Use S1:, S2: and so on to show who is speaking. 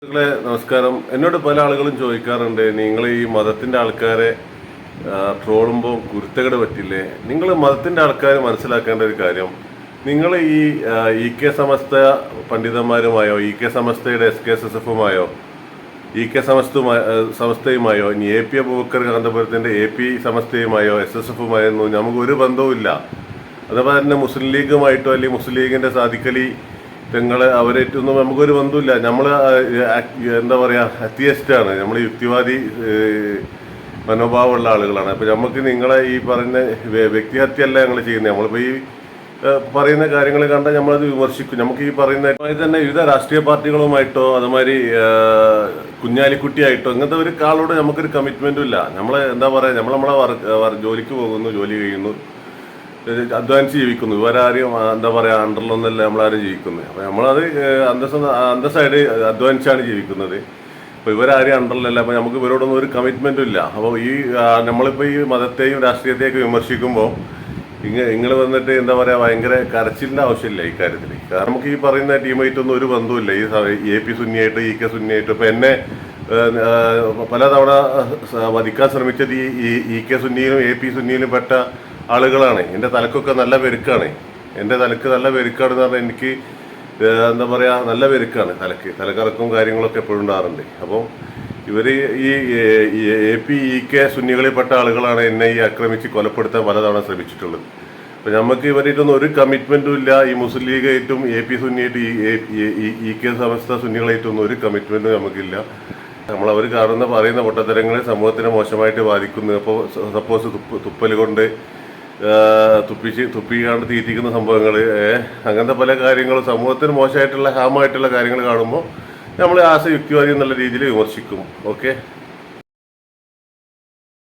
S1: നമസ്കാരം. എന്നോട് പല ആളുകളും ചോദിക്കാറുണ്ട്, നിങ്ങൾ ഈ മതത്തിൻ്റെ ആൾക്കാരെ ട്രോളുമ്പോൾ കുരുത്തകേട് പറ്റില്ലേ? നിങ്ങൾ മതത്തിൻ്റെ ആൾക്കാർ മനസ്സിലാക്കേണ്ട ഒരു കാര്യം, നിങ്ങൾ ഈ കെ സമസ്ത പണ്ഡിതന്മാരുമായോ കെ സമസ്തയുടെ SKSSFുമായോ കെ സമസ്തയുമായോ ഇനി AP അബൂബക്കർ കാന്തപുരത്തിൻ്റെ AP സമസ്തയുമായോ SSFുമായോ ഒന്നും നമുക്കൊരു ബന്ധവുമില്ല. അതുപോലെ തന്നെ മുസ്ലിം ലീഗുമായിട്ടോ അല്ലെങ്കിൽ മുസ്ലിം ലീഗിൻ്റെ സാദിഖലി നിങ്ങൾ അവരായിട്ടൊന്നും നമുക്കൊരു ബന്ധമില്ല. നമ്മൾ എന്താ പറയുക, അത്തിയസ്റ്റാണ്, നമ്മൾ യുക്തിവാദി മനോഭാവമുള്ള ആളുകളാണ്. അപ്പോൾ നമുക്ക് നിങ്ങളെ ഈ പറയുന്ന വ്യക്തിഹത്യല്ല ഞങ്ങൾ ചെയ്യുന്നത്. നമ്മളിപ്പോൾ ഈ പറയുന്ന കാര്യങ്ങൾ കണ്ടാൽ നമ്മളത് വിമർശിക്കും. നമുക്ക് ഈ പറയുന്ന തന്നെ വിവിധ രാഷ്ട്രീയ പാർട്ടികളുമായിട്ടോ അതുമാതിരി കുഞ്ഞാലിക്കുട്ടിയായിട്ടോ ഇങ്ങനത്തെ ഒരു ആളോട് നമുക്കൊരു കമ്മിറ്റ്മെൻറ്റും ഇല്ല. നമ്മൾ എന്താ പറയുക, നമ്മളെ ജോലിക്ക് പോകുന്നു, ജോലി ചെയ്യുന്നു, അധ്വാനിച്ച് ജീവിക്കുന്നു. ഇവരാരും എന്താ പറയുക അണ്ടറിലൊന്നല്ല നമ്മളാരും ജീവിക്കുന്നത്. അപ്പോൾ നമ്മളത് അന്തസ്സായിട്ട് അധ്വാനിച്ചാണ് ജീവിക്കുന്നത്. അപ്പോൾ ഇവരാരും അണ്ടറിലല്ല. അപ്പോൾ നമുക്ക് ഇവരോടൊന്നും ഒരു കമ്മിറ്റ്മെൻറ്റും ഇല്ല. അപ്പോൾ ഈ നമ്മളിപ്പോൾ ഈ മതത്തെയും രാഷ്ട്രീയത്തെയൊക്കെ വിമർശിക്കുമ്പോൾ നിങ്ങൾ വന്നിട്ട് എന്താ പറയുക ഭയങ്കര കരച്ചിലിൻ്റെ ആവശ്യമില്ല ഈ കാര്യത്തിൽ. കാരണം നമുക്ക് ഈ പറയുന്ന ടീമായിട്ടൊന്നും ഒരു ബന്ധമില്ല. ഈ AP സുന്നിയായിട്ട് കെ സുന്നിയായിട്ട് ഇപ്പോൾ എന്നെ പലതവണ വധിക്കാൻ ശ്രമിച്ചത് ഈ കെ സുന്നിയിലും AP സുന്നിയിലും പെട്ട ആളുകളാണ്. എൻ്റെ തലക്കൊക്കെ നല്ല പെരുക്കാണ്. എൻ്റെ തലക്ക് നല്ല പെരുക്കാണെന്ന് പറഞ്ഞാൽ എനിക്ക് എന്താ പറയുക നല്ല പെരുക്കാണ്. തലക്കറക്കും കാര്യങ്ങളൊക്കെ എപ്പോഴും ഉണ്ടാകാറുണ്ട്. അപ്പോൾ ഇവർ ഈ AP കെ സുന്നികളിൽപ്പെട്ട ആളുകളാണ് എന്നെ ഈ ആക്രമിച്ച് കൊലപ്പെടുത്താൻ പലതവണ ശ്രമിച്ചിട്ടുള്ളത്. അപ്പോൾ നമുക്ക് ഇവരായിട്ടൊന്നും ഒരു കമ്മിറ്റ്മെൻറ്റും ഇല്ല. ഈ മുസ്ലിം ലീഗായിട്ടും AP സുന്നിയായിട്ട് കെ സമസ്ത സുന്നികളായിട്ടൊന്നും ഒരു കമ്മിറ്റ്മെൻറ്റും നമുക്കില്ല. നമ്മളവർ പറയുന്ന പൊട്ടത്തരങ്ങളെ സമൂഹത്തിനെ മോശമായിട്ട് ബാധിക്കുന്നു. അപ്പോൾ സപ്പോസ് തുപ്പൽ കൊണ്ട് തുപ്പിക്കാണ്ട് തീറ്റിക്കുന്ന സംഭവങ്ങൾ, അങ്ങനത്തെ പല കാര്യങ്ങളും സമൂഹത്തിന് മോശമായിട്ടുള്ള ഹാമായിട്ടുള്ള കാര്യങ്ങൾ കാണുമ്പോൾ നമ്മൾ യുക്തിവാദി എന്നുള്ള രീതിയിൽ വിമർശിക്കും. ഓക്കെ.